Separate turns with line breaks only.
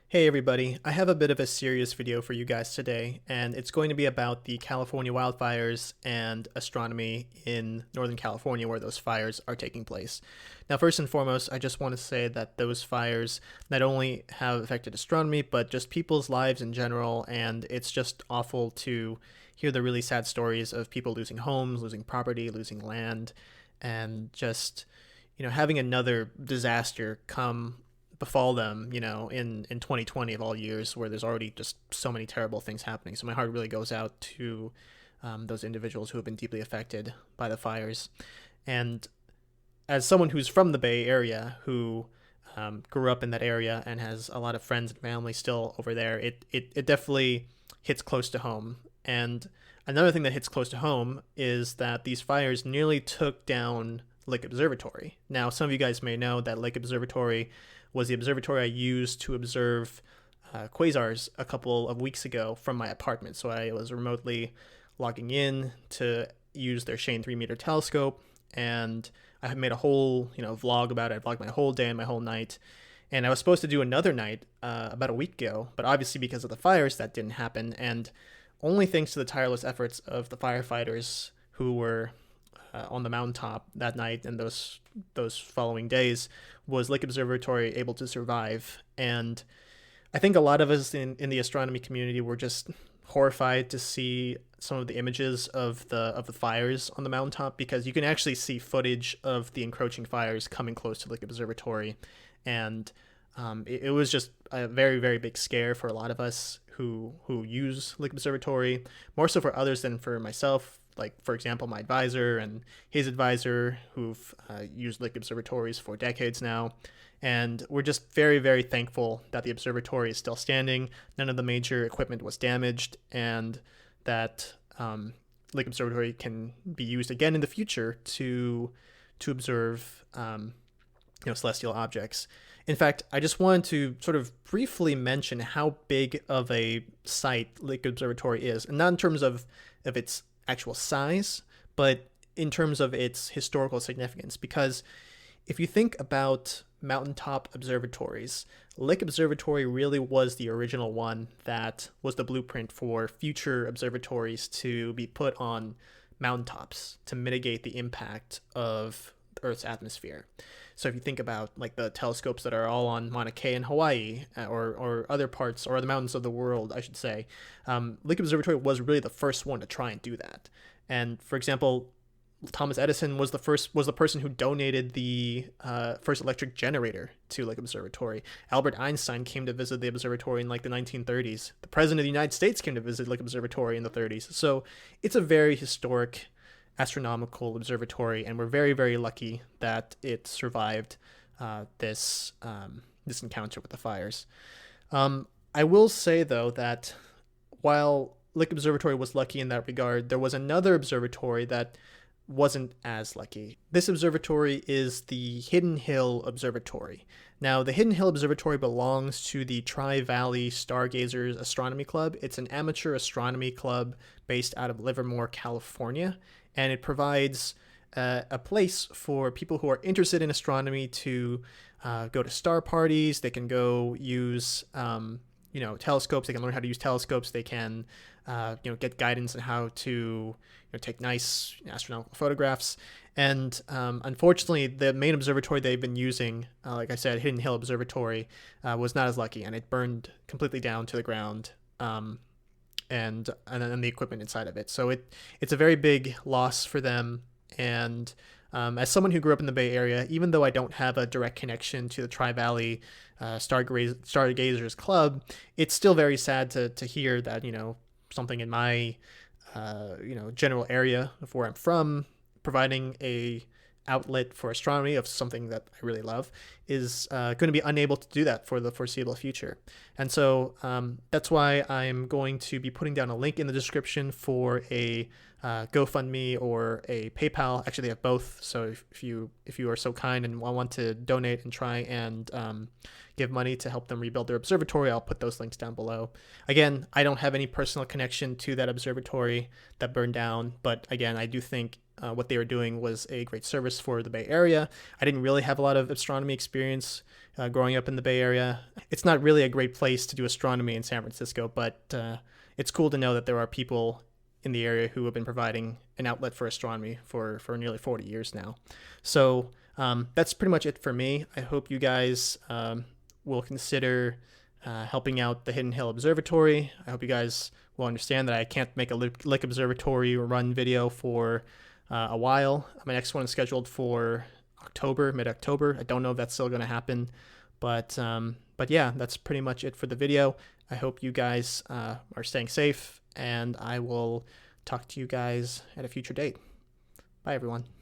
Hey everybody, I have a bit of a serious video for you guys today, and it's going to be about the California wildfires and astronomy in Northern California where those fires are taking place. Now, first and foremost, I just want to say that those fires not only have affected astronomy, but just people's lives in general, and it's just awful to hear the really sad stories of people losing homes, losing property, losing land, and just, having another disaster come befall them, in 2020 of all years, where there's already just so many terrible things happening. So my heart really goes out to those individuals who have been deeply affected by the fires. And as someone who's from the Bay Area, who grew up in that area and has a lot of friends and family still over there, it definitely hits close to home. And another thing that hits close to home is that these fires nearly took down Lake Observatory. Now, some of you guys may know that Lake Observatory was the observatory I used to observe quasars a couple of weeks ago from my apartment. So I was remotely logging in to use their Shane 3-meter telescope, and I made a whole vlog about it. I vlogged my whole day and my whole night, and I was supposed to do another night about a week ago, but obviously because of the fires that didn't happen, and only thanks to the tireless efforts of the firefighters who were on the mountaintop that night and those following days was Lake Observatory able to survive. And I think a lot of us in the astronomy community were just horrified to see some of the images of the fires on the mountaintop, because you can actually see footage of the encroaching fires coming close to Lake Observatory. And it was just a very, very big scare for a lot of us who use Lake Observatory, more so for others than for myself. Like, for example, my advisor and his advisor, who've used Lake Observatories for decades now. And we're just very, very thankful that the observatory is still standing. None of the major equipment was damaged, and that Lake Observatory can be used again in the future to observe celestial objects. In fact, I just wanted to sort of briefly mention how big of a site Lake Observatory is, and not in terms of its actual size, but in terms of its historical significance. Because if you think about mountaintop observatories, Lake Observatory really was the original one that was the blueprint for future observatories to be put on mountaintops to mitigate the impact of the Earth's atmosphere. So if you think about like the telescopes that are all on Mauna Kea in Hawaii, or other parts or other mountains of the world, I should say, Lake Observatory was really the first one to try and do that. And for example, Thomas Edison was the person who donated the first electric generator to Lake Observatory. Albert Einstein came to visit the observatory in like the 1930s. The President of the United States came to visit Lake Observatory in the 30s. So it's a very historic astronomical observatory, and we're very, very lucky that it survived this encounter with the fires. I will say though that while Lake Observatory was lucky in that regard, there was another observatory that wasn't as lucky. This observatory is the Hidden Hill Observatory. Now, the Hidden Hill Observatory belongs to the Tri-Valley Stargazers Astronomy Club. It's an amateur astronomy club based out of Livermore, California, and it provides a place for people who are interested in astronomy to go to star parties. They can go use telescopes. They can learn how to use telescopes. They can get guidance on how to take nice astronomical photographs. And unfortunately, the main observatory they've been using, like I said, Hidden Hill Observatory, was not as lucky, and it burned completely down to the ground. And the equipment inside of it. So it's a very big loss for them. And as someone who grew up in the Bay Area, even though I don't have a direct connection to the Tri-Valley Stargazers Club, it's still very sad to hear that something in my general area of where I'm from, providing a outlet for astronomy of something that I really love, is going to be unable to do that for the foreseeable future. And so that's why I'm going to be putting down a link in the description for a GoFundMe or a PayPal. Actually, they have both. So if you are so kind and want to donate and try and give money to help them rebuild their observatory, I'll put those links down below. Again, I don't have any personal connection to that observatory that burned down, but again, I do think what they were doing was a great service for the Bay Area. I didn't really have a lot of astronomy experience growing up in the Bay Area. It's not really a great place to do astronomy in San Francisco, but it's cool to know that there are people in the area who have been providing an outlet for astronomy for nearly 40 years now. So that's pretty much it for me. I hope you guys will consider helping out the Hidden Hill Observatory. I hope you guys will understand that I can't make a Lick Observatory run video for a while. My next one is scheduled for October, mid-October. I don't know if that's still going to happen, but yeah, that's pretty much it for the video. I hope you guys are staying safe, and I will talk to you guys at a future date. Bye, everyone.